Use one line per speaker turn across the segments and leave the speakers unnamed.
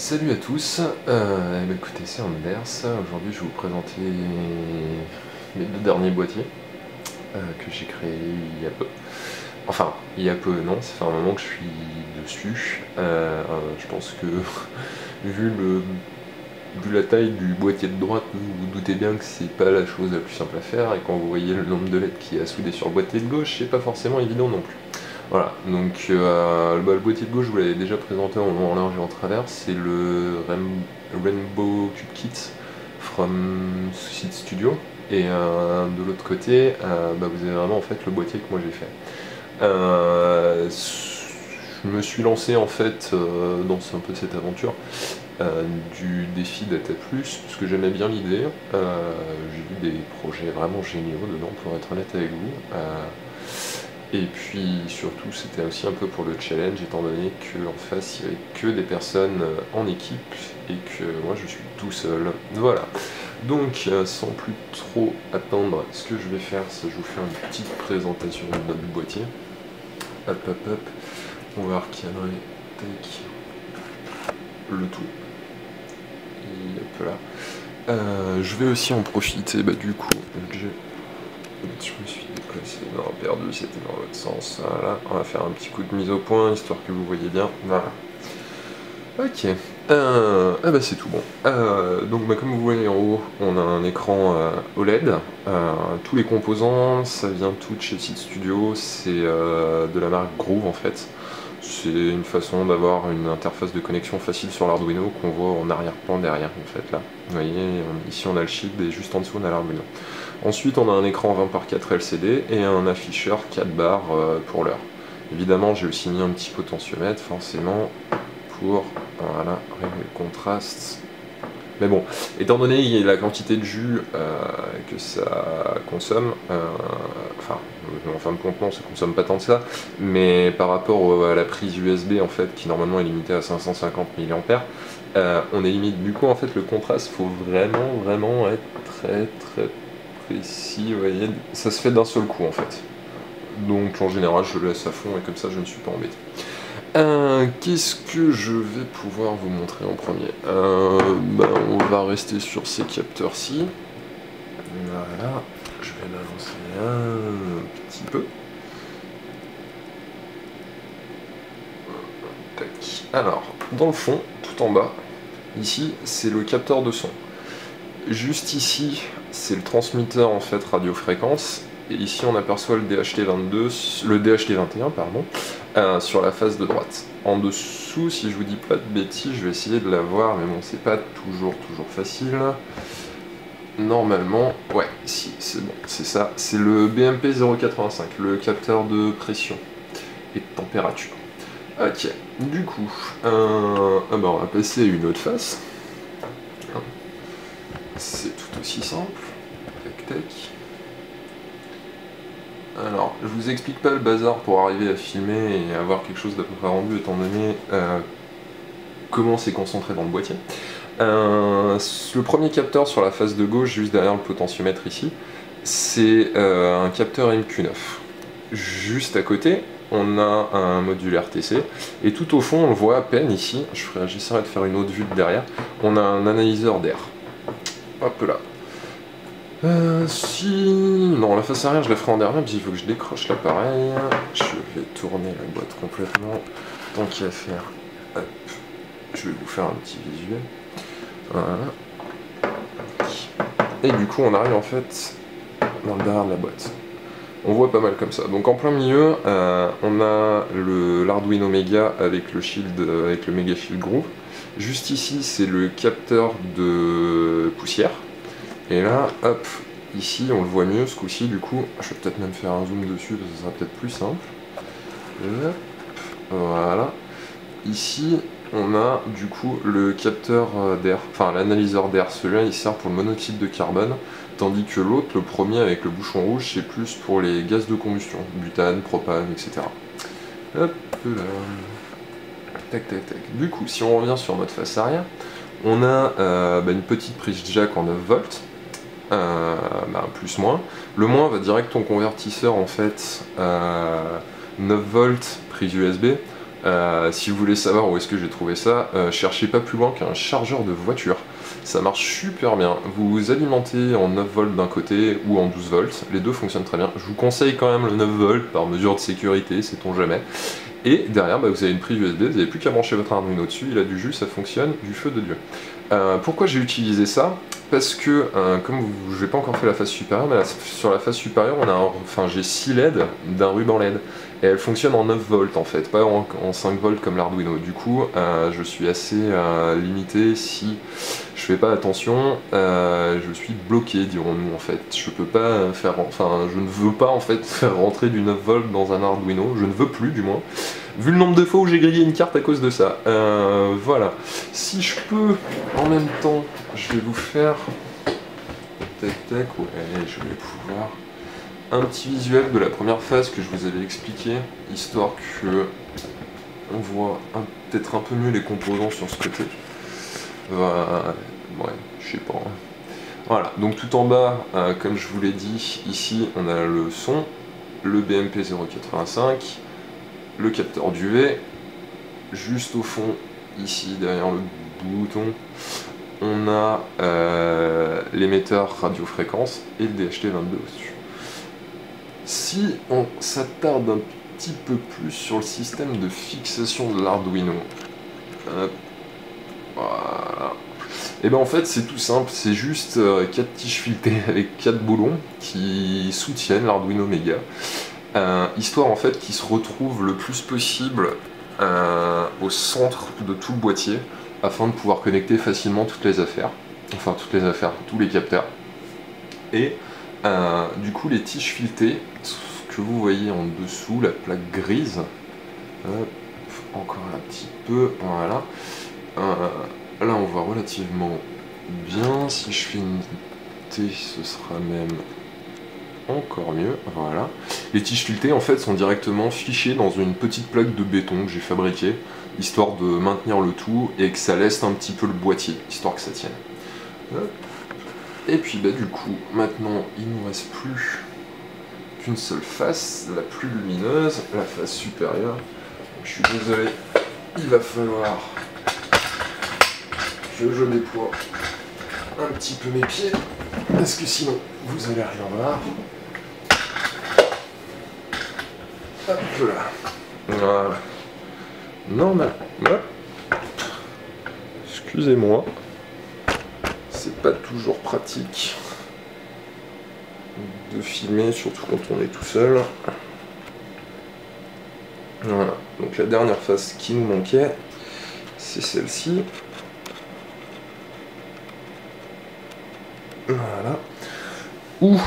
Salut à tous, écoutez, c'est Anders. Aujourd'hui je vais vous présenter mes deux derniers boîtiers que j'ai créés il y a peu. Enfin, il y a peu, non, ça fait un moment que je suis dessus. Je pense que vu la taille du boîtier de droite, vous vous doutez bien que c'est pas la chose la plus simple à faire, et quand vous voyez le nombre de lettres qu'il y a soudé sur le boîtier de gauche, c'est pas forcément évident non plus. Voilà, donc le boîtier de gauche, je vous l'avais déjà présenté en large et en travers, c'est le Rainbow Cube Kit from Suicide Studio, et de l'autre côté, vous avez vraiment en fait le boîtier que moi j'ai fait. Je me suis lancé en fait dans un peu cette aventure du défi Data+, parce que j'aimais bien l'idée. J'ai vu des projets vraiment géniaux dedans, pour être honnête avec vous. Et puis surtout c'était aussi un peu pour le challenge, étant donné qu'en face il n'y avait que des personnes en équipe et que moi je suis tout seul. Voilà. Donc sans plus trop attendre, ce que je vais faire, c'est que je vous fais une petite présentation de notre boîtier. Hop hop hop. On va recadrer le tout. Et hop là. Je vais aussi en profiter, du coup, je me suis déplacé, non, perdu, c'était dans l'autre sens, voilà, on va faire un petit coup de mise au point, histoire que vous voyez bien, voilà. Ok, c'est tout bon. Donc comme vous voyez en haut, on a un écran OLED, tous les composants, ça vient tout de chez Seed Studio, c'est de la marque Groove en fait. C'est une façon d'avoir une interface de connexion facile sur l'Arduino qu'on voit en arrière-plan derrière en fait là. Vous voyez, ici on a le shield et juste en dessous on a l'Arduino. Ensuite on a un écran 20x4 LCD et un afficheur 4 barres pour l'heure. Évidemment j'ai aussi mis un petit potentiomètre forcément pour voilà, régler le contraste. Mais bon, étant donné la quantité de jus que ça consomme, en fin de compte non, ça consomme pas tant que ça, mais par rapport à la prise USB en fait, qui normalement est limitée à 550 mA, on est limite. Du coup en fait le contraste, faut vraiment être très précis, vous voyez, ça se fait d'un seul coup en fait. Donc en général je le laisse à fond et comme ça je ne suis pas embêté. Qu'est-ce que je vais pouvoir vous montrer en premier? On va rester sur ces capteurs-ci. Voilà, je vais l'avancer un petit peu. Tac. Alors, dans le fond, tout en bas, ici, c'est le capteur de son. Juste ici, c'est le transmetteur en fait radiofréquence. Et ici, on aperçoit le DHT21, pardon, sur la face de droite. En dessous, si je vous dis pas de bêtises, je vais essayer de la voir, mais bon, c'est pas toujours facile. Normalement, ouais, si, c'est bon, c'est ça. C'est le BMP 085, le capteur de pression et de température. Ok, du coup, on va passer à une autre face. C'est tout aussi simple. Tac, tac. Alors, je vous explique pas le bazar pour arriver à filmer et avoir quelque chose d'à peu près rendu, étant donné comment c'est concentré dans le boîtier. Le premier capteur sur la face de gauche, juste derrière le potentiomètre ici, c'est un capteur MQ9. Juste à côté, on a un module RTC, et tout au fond, on le voit à peine ici, j'essaierai de faire une autre vue de derrière, on a un analyseur d'air. Hop là. Non, la face arrière je la ferai en dernier, parce qu'il faut que je décroche l'appareil. Je vais tourner la boîte complètement. Tant qu'il y a à faire, hop, je vais vous faire un petit visuel. Voilà. Et du coup on arrive en fait dans le derrière de la boîte. On voit pas mal comme ça. Donc en plein milieu, on a l'Arduino Mega avec le shield, avec le Mega Shield Groove. Juste ici, c'est le capteur de poussière. Et là, hop, ici, on le voit mieux ce coup-ci. Du coup, je vais peut-être même faire un zoom dessus parce que ça sera peut-être plus simple. Hop, voilà. Ici, on a du coup le capteur d'air, enfin l'analyseur d'air. Celui-là, il sert pour le monoxyde de carbone. Tandis que l'autre, le premier avec le bouchon rouge, c'est plus pour les gaz de combustion, butane, propane, etc. Hop là. Tac tac tac. Du coup, si on revient sur notre face arrière, on a une petite prise jack en 9 volts, plus moins. Le moins va direct en convertisseur en fait, 9 volts prise USB. Si vous voulez savoir où est-ce que j'ai trouvé ça, cherchez pas plus loin qu'un chargeur de voiture. Ça marche super bien. Vous alimentez en 9 volts d'un côté ou en 12 volts. Les deux fonctionnent très bien. Je vous conseille quand même le 9 volts par mesure de sécurité, sait-on jamais. Et derrière, vous avez une prise USB, vous n'avez plus qu'à brancher votre Arduino dessus, il a du jus, ça fonctionne, du feu de Dieu. Pourquoi j'ai utilisé ça? Parce que, comme je n'ai pas encore fait la face supérieure, mais sur la face supérieure, j'ai 6 LED d'un ruban LED. Et elle fonctionne en 9 volts en fait, pas en 5 volts comme l'Arduino. Du coup, je suis assez limité si je fais pas attention, je suis bloqué, dirons-nous en fait. Je peux pas faire, je ne veux pas en fait faire rentrer du 9 volts dans un Arduino, je ne veux plus du moins. Vu le nombre de fois où j'ai grillé une carte à cause de ça. Voilà. Si je peux, en même temps, je vais vous faire... Tac tac, ouais, je vais pouvoir... Un petit visuel de la première phase que je vous avais expliqué, histoire que on voit peut-être un peu mieux les composants sur ce côté. Ouais, je sais pas. Voilà, donc tout en bas, comme je vous l'ai dit, ici on a le son, le BMP 085, le capteur d'UV, juste au fond, ici derrière le bouton, on a l'émetteur radiofréquence et le DHT22 au-dessus. Si on s'attarde un petit peu plus sur le système de fixation de l'Arduino, voilà. Et ben en fait c'est tout simple, c'est juste 4 tiges filetées avec 4 boulons qui soutiennent l'Arduino Mega, histoire en fait qu'il se retrouve le plus possible au centre de tout le boîtier, afin de pouvoir connecter facilement toutes les affaires, tous les capteurs. Et du coup les tiges filetées, ce que vous voyez en dessous, la plaque grise, encore un petit peu, voilà, là on voit relativement bien. Si je fais une T, ce sera même encore mieux, voilà. Les tiges filetées en fait sont directement fichées dans une petite plaque de béton que j'ai fabriquée, histoire de maintenir le tout et que ça laisse un petit peu le boîtier, histoire que ça tienne. Et puis du coup, maintenant il ne nous reste plus qu'une seule face, la plus lumineuse, la face supérieure. Donc, je suis désolé, il va falloir que je déploie un petit peu mes pieds, parce que sinon vous allez rien voir. Hop là. Voilà. Normal. Voilà. Excusez-moi. C'est pas toujours pratique de filmer, surtout quand on est tout seul. Voilà. Donc la dernière face qui nous manquait, c'est celle-ci. Voilà. Où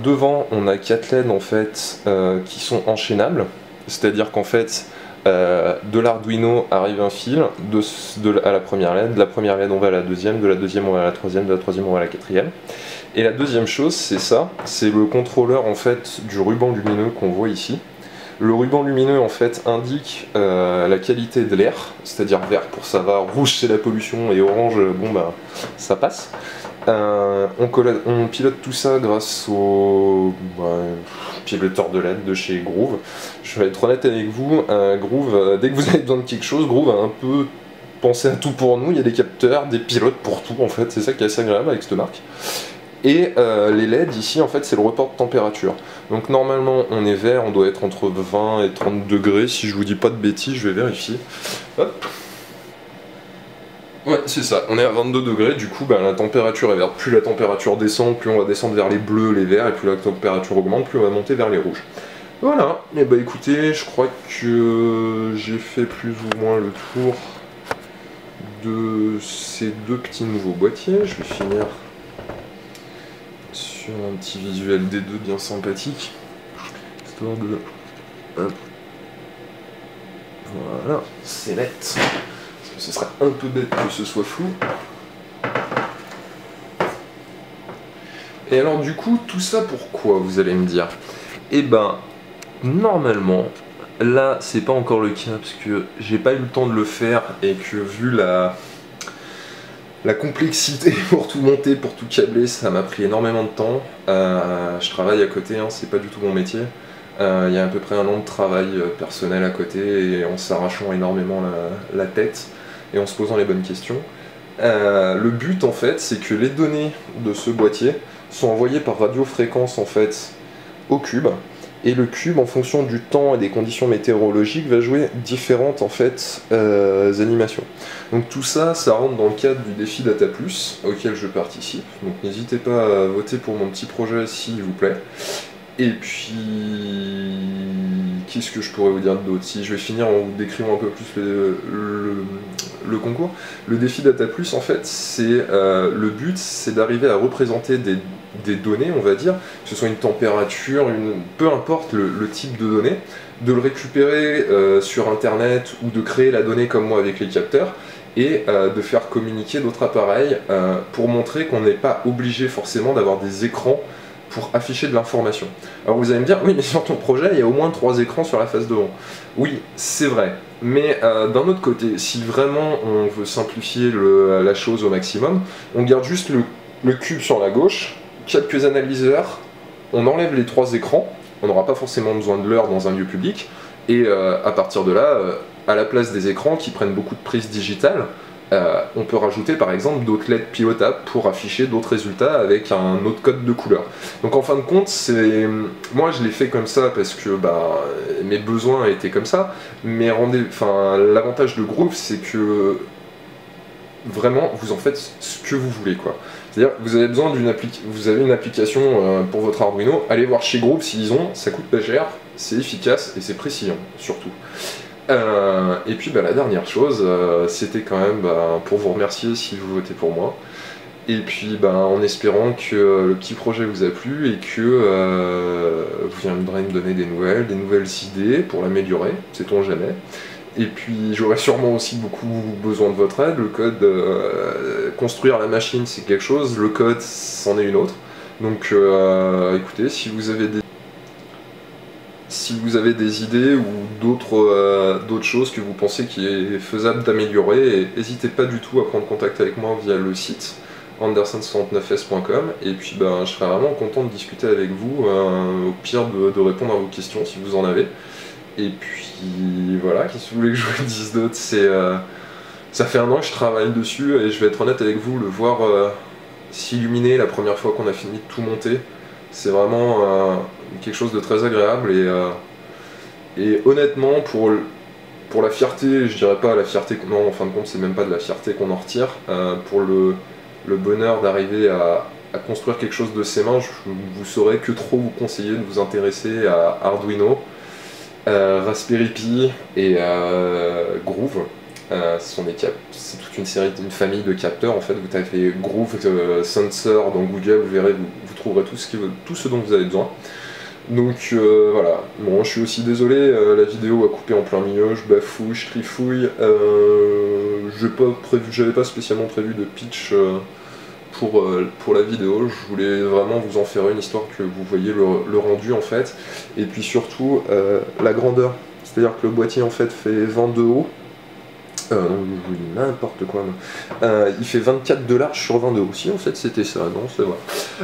devant on a 4 LED en fait qui sont enchaînables, c'est-à-dire qu'en fait de l'Arduino arrive un fil à la première LED, de la première LED on va à la deuxième, de la deuxième on va à la troisième, de la troisième on va à la quatrième. Et la deuxième chose c'est ça, c'est le contrôleur en fait du ruban lumineux qu'on voit ici. Le ruban lumineux en fait indique la qualité de l'air, c'est-à-dire vert pour ça va, rouge c'est la pollution et orange bon ça passe. On pilote tout ça grâce au piloteur de LED de chez Groove. Je vais être honnête avec vous, Groove, dès que vous avez besoin de quelque chose, Groove a un peu pensé à tout pour nous. Il y a des capteurs, des pilotes pour tout en fait, c'est ça qui est assez agréable avec cette marque. Et les LED ici en fait c'est le report de température. Donc normalement on est vert, on doit être entre 20 et 30 degrés, si je vous dis pas de bêtises, je vais vérifier. Hop. Ouais, c'est ça, on est à 22 degrés, du coup la température est verte. Plus la température descend, plus on va descendre vers les bleus, les verts, et plus la température augmente, plus on va monter vers les rouges. Voilà, et écoutez, je crois que j'ai fait plus ou moins le tour de ces deux petits nouveaux boîtiers. Je vais finir sur un petit visuel des deux bien sympathique, histoire de... Hop. Voilà, c'est net. Ce serait un peu bête que ce soit flou. Et alors du coup, tout ça pourquoi, vous allez me dire? Eh ben, normalement, là c'est pas encore le cas parce que j'ai pas eu le temps de le faire et que vu la complexité pour tout monter, pour tout câbler, ça m'a pris énormément de temps. Je travaille à côté, hein, c'est pas du tout mon métier. Il y a à peu près 1 an de travail personnel à côté, et en s'arrachant énormément la tête, et en se posant les bonnes questions. Le but en fait, c'est que les données de ce boîtier sont envoyées par radiofréquence en fait au cube, et le cube, en fonction du temps et des conditions météorologiques, va jouer différentes en fait animations. Donc tout ça, ça rentre dans le cadre du défi Data Plus auquel je participe. Donc n'hésitez pas à voter pour mon petit projet s'il vous plaît. Et puis, qu'est-ce que je pourrais vous dire d'autre? Si je vais finir en vous décrivant un peu plus le concours. Le défi Data Plus, en fait, c'est le but, c'est d'arriver à représenter des données, on va dire, que ce soit une température, peu importe le type de données, de le récupérer sur Internet ou de créer la donnée comme moi avec les capteurs, et de faire communiquer d'autres appareils pour montrer qu'on n'est pas obligé forcément d'avoir des écrans pour afficher de l'information. Alors vous allez me dire, oui mais sur ton projet il y a au moins 3 écrans sur la face devant. Oui, c'est vrai, mais d'un autre côté, si vraiment on veut simplifier la chose au maximum, on garde juste le cube sur la gauche, quelques analyseurs, on enlève les 3 écrans, on n'aura pas forcément besoin de l'heure dans un lieu public, et à partir de là, à la place des écrans qui prennent beaucoup de prise digitale, on peut rajouter par exemple d'autres LED pilotables pour afficher d'autres résultats avec un autre code de couleur. Donc en fin de compte, moi je l'ai fait comme ça parce que mes besoins étaient comme ça, mais l'avantage de Groove, c'est que vraiment vous en faites ce que vous voulez, quoi. C'est-à-dire que vous avez besoin vous avez une application pour votre Arduino, allez voir chez Groove s'ils ont, ça coûte pas cher, c'est efficace et c'est précis surtout. Et puis la dernière chose, c'était quand même pour vous remercier si vous votez pour moi, et puis en espérant que le petit projet vous a plu et que vous viendrez me donner des nouvelles idées pour l'améliorer, sait-on jamais. Et puis j'aurai sûrement aussi beaucoup besoin de votre aide. Le code, construire la machine c'est quelque chose, le code c'en est une autre. Donc écoutez, si vous avez des idées ou d'autres choses que vous pensez qu'il est faisable d'améliorer, n'hésitez pas du tout à prendre contact avec moi via le site anderson69s.com, et puis je serai vraiment content de discuter avec vous, au pire de répondre à vos questions si vous en avez. Et puis voilà, qu'est-ce que vous voulez que je vous dise d'autre? Ça fait 1 an que je travaille dessus, et je vais être honnête avec vous, le voir s'illuminer la première fois qu'on a fini de tout monter, c'est vraiment quelque chose de très agréable, et honnêtement pour la fierté, je dirais pas la fierté, non en fin de compte c'est même pas de la fierté qu'on en retire, pour le bonheur d'arriver à construire quelque chose de ses mains, je vous saurais que trop vous conseiller de vous intéresser à Arduino, Raspberry Pi et Groove. C'est toute une famille de capteurs en fait. Vous tapez Groove Sensor dans Google, vous verrez, vous trouverez tout ce dont vous avez besoin. Donc voilà, bon, je suis aussi désolé, la vidéo a coupé en plein milieu, je bafouille, je trifouille, j'avais pas spécialement prévu de pitch pour la vidéo, je voulais vraiment vous en faire une, histoire que vous voyez le rendu en fait, et puis surtout la grandeur, c'est-à-dire que le boîtier en fait fait 20 de haut, je vous dis n'importe quoi, il fait 24 de large sur 20 de haut, si en fait c'était ça, non c'est vrai.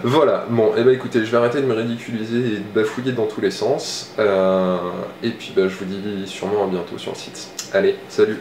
Voilà, bon, et écoutez, je vais arrêter de me ridiculiser et de bafouiller dans tous les sens, et puis je vous dis sûrement à bientôt sur le site. Allez, salut!